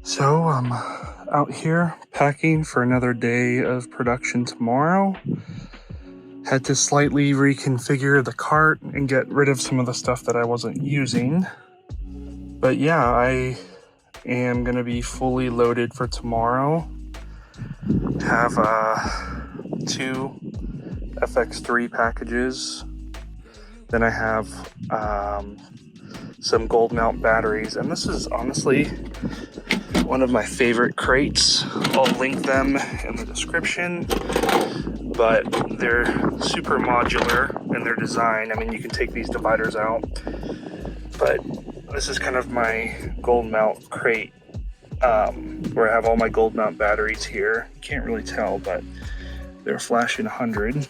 So I'm out here packing for another day of production tomorrow. Had to slightly reconfigure the cart and get rid of some of the stuff that I wasn't using. But yeah, I am gonna be fully loaded for tomorrow. Have two FX3 packages. Then I have some gold mount batteries, and this is honestly one of my favorite crates. I'll link them in the description, but they're super modular in their design. I mean, you can take these dividers out, but this is kind of my gold mount crate, where I have all my gold mount batteries here. You can't really tell, but they're flashing 100.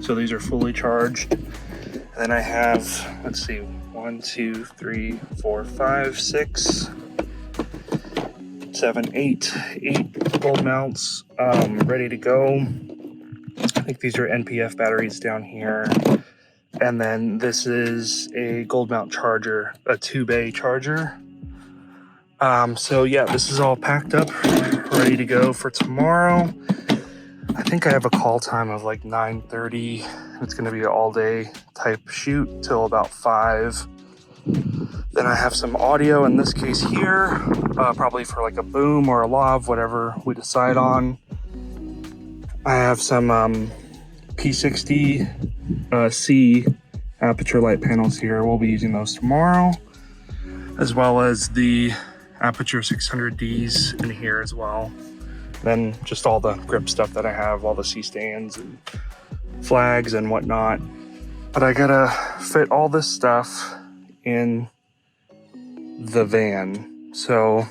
So these are fully charged. And then I have, let's see, 1, 2, 3, 4, 5, 6, 7, 8 gold mounts ready to go. I think these are NPF batteries down here. And then this is a gold mount charger, a 2-bay charger. So yeah, this is all packed up, ready to go for tomorrow. I think I have a call time of like 9:30. It's going to be an all-day type shoot till about 5. Then I have some audio, in this case here, probably for like a boom or a lav, whatever we decide on. I have some P60C Aputure light panels here. We'll be using those tomorrow, as well as the Aputure 600Ds in here as well. Then just all the grip stuff that I have, all the C-stands and flags and whatnot. But I gotta fit all this stuff in the van. So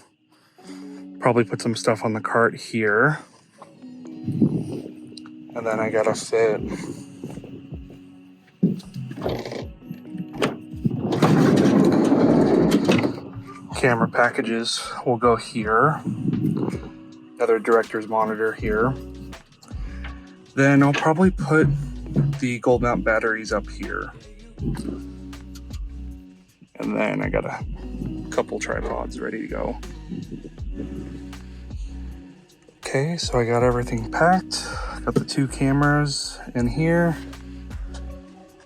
probably put some stuff on the cart here. And then I gotta fit camera packages will go here. Another director's monitor here. Then I'll probably put the gold mount batteries up here. And then I got a couple tripods ready to go. Okay, so I got everything packed. Got the 2 cameras in here.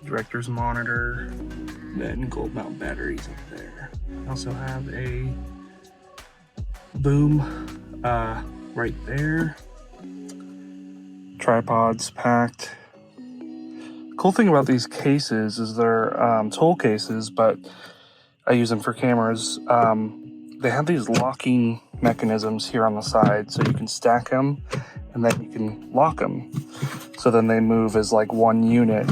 Director's monitor, then gold mount batteries up there. I also have a boom right there. Tripods packed. Cool thing about these cases is they're tool cases, but I use them for cameras. They have these locking mechanisms here on the side, so you can stack them and then you can lock them. So then they move as like one unit.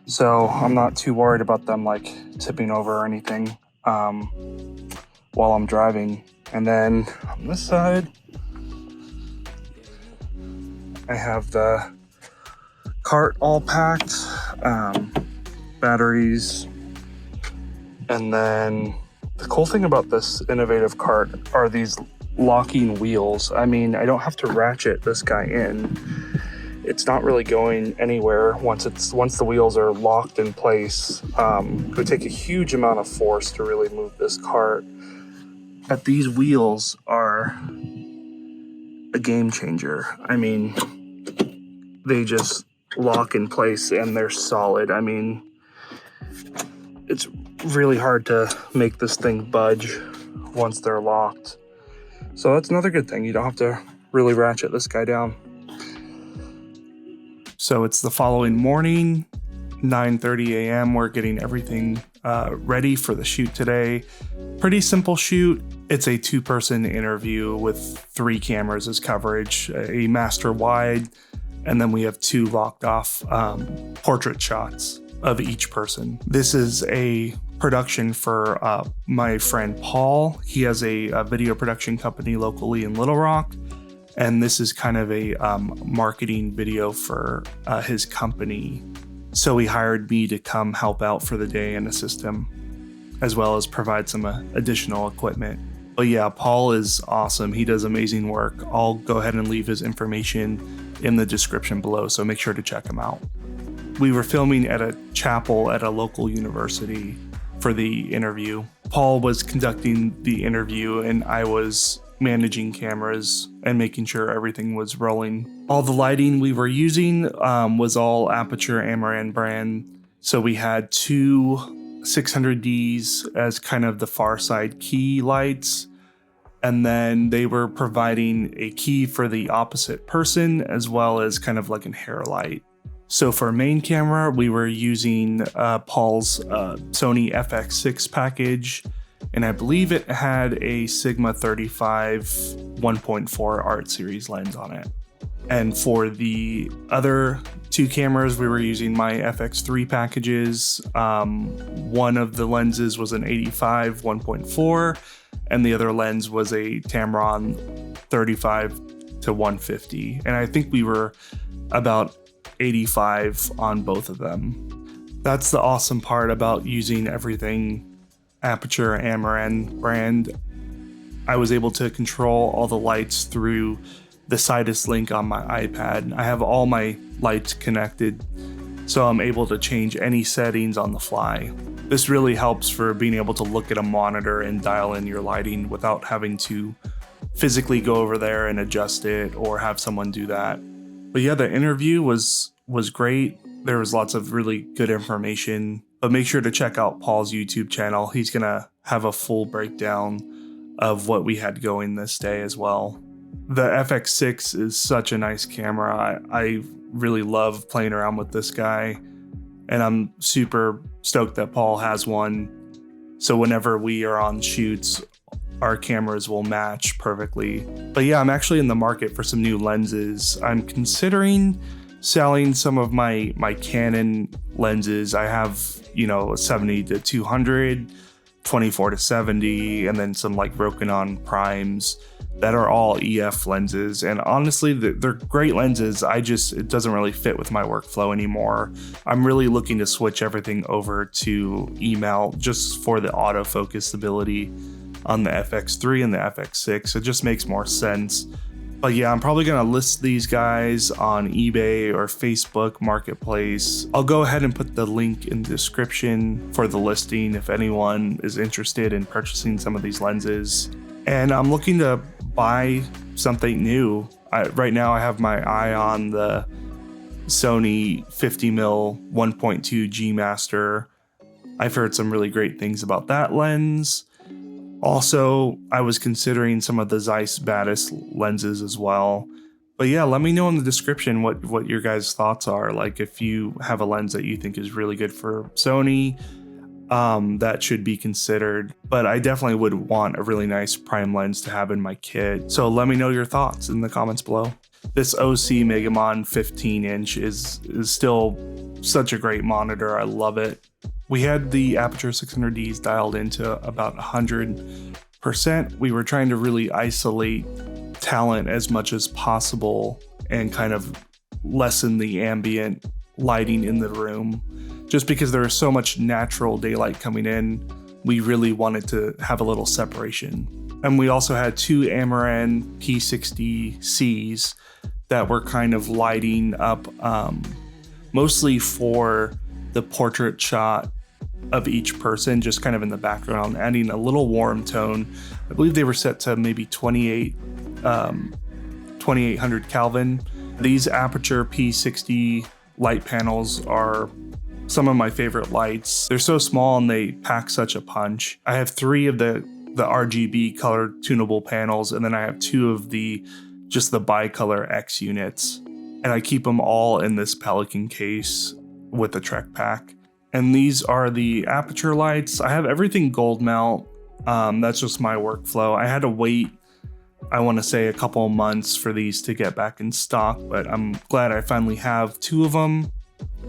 So I'm not too worried about them like tipping over or anything while I'm driving. And then on this side, I have the cart all packed, batteries, and then the cool thing about this innovative cart are these locking wheels. I mean, I don't have to ratchet this guy in. It's not really going anywhere once the wheels are locked in place. It would take a huge amount of force to really move this cart. But these wheels are a game changer. I mean, they just lock in place and they're solid. I mean, it's really hard to make this thing budge once they're locked. So that's another good thing. You don't have to really ratchet this guy down. So it's the following morning, 9:30 a.m. We're getting everything ready for the shoot today. Pretty simple shoot. It's a 2-person interview with 3 cameras as coverage, a master wide, and then we have 2 locked off portrait shots of each person. This is a production for my friend Paul. He has a video production company locally in Little Rock, and this is kind of a marketing video for his company. So he hired me to come help out for the day and assist him, as well as provide some additional equipment. But yeah, Paul is awesome. He does amazing work. I'll go ahead and leave his information in the description below, so make sure to check him out. We were filming at a chapel at a local university for the interview. Paul was conducting the interview and I was managing cameras and making sure everything was rolling. All the lighting we were using was all Aputure Tamron brand. So we had two 600Ds as kind of the far side key lights. And then they were providing a key for the opposite person as well as kind of like a hair light. So for main camera, we were using Paul's Sony FX6 package, and I believe it had a Sigma 35 1.4 Art Series lens on it. And for the other two cameras, we were using my FX3 packages. One of the lenses was an 85 1.4, and the other lens was a Tamron 35 to 150. And I think we were about 85 on both of them. That's the awesome part about using everything Aputure Tamron brand. I was able to control all the lights through the SIDIO link on my iPad. I have all my lights connected, so I'm able to change any settings on the fly. This really helps for being able to look at a monitor and dial in your lighting without having to physically go over there and adjust it or have someone do that. But yeah, the interview was great. There was lots of really good information, but make sure to check out Paul's YouTube channel. He's gonna have a full breakdown of what we had going this day as well. The FX6 is such a nice camera. I really love playing around with this guy, and I'm super stoked that Paul has one. So whenever we are on shoots, our cameras will match perfectly. But yeah, I'm actually in the market for some new lenses. I'm considering selling some of my Canon lenses. I have, a 70 to 200, 24 to 70, and then some like Rokinon primes that are all EF lenses. And honestly, they're great lenses. It doesn't really fit with my workflow anymore. I'm really looking to switch everything over to EML just for the autofocus ability on the FX3 and the FX6. It just makes more sense. But yeah, I'm probably gonna list these guys on eBay or Facebook Marketplace. I'll go ahead and put the link in the description for the listing if anyone is interested in purchasing some of these lenses. And I'm looking to buy something new. Right now I have my eye on the Sony 50mm 1.2 G Master. I've heard some really great things about that lens. Also, I was considering some of the Zeiss Batis lenses as well. But yeah, let me know in the description what your guys' thoughts are. Like if you have a lens that you think is really good for Sony, that should be considered. But I definitely would want a really nice prime lens to have in my kit. So let me know your thoughts in the comments below. This OC Megamon 15-inch is still such a great monitor. I love it. We had the Aputure 600Ds dialed into about 100%. We were trying to really isolate talent as much as possible and kind of lessen the ambient lighting in the room. Just because there was so much natural daylight coming in, we really wanted to have a little separation. And we also had two Tamron P60Cs that were kind of lighting up mostly for the portrait shot of each person, just kind of in the background, adding a little warm tone. I believe they were set to maybe 2800 Kelvin. These Aputure P60 light panels are some of my favorite lights. They're so small and they pack such a punch. I have 3 of the RGB color tunable panels, and then I have 2 of the bicolor X units. And I keep them all in this Pelican case with the Trek pack. And these are the Aputure lights. I have everything gold mount. That's just my workflow. I had to wait, I want to say, a couple of months for these to get back in stock, but I'm glad I finally have 2 of them,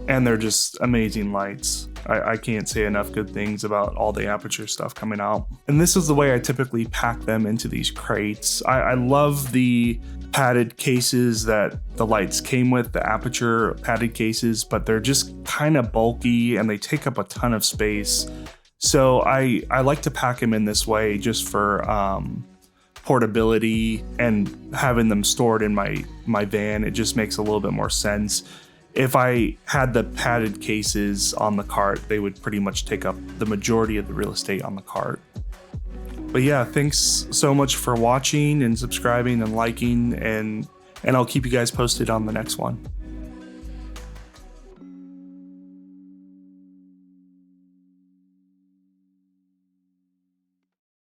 and they're just amazing lights. I can't say enough good things about all the Aputure stuff coming out. And this is the way I typically pack them into these crates. I love the padded cases that the lights came with, the Aputure padded cases, but they're just kind of bulky and they take up a ton of space. So I like to pack them in this way just for portability and having them stored in my van. It just makes a little bit more sense. If I had the padded cases on the cart, they would pretty much take up the majority of the real estate on the cart. But yeah, thanks so much for watching and subscribing and liking, and I'll keep you guys posted on the next one.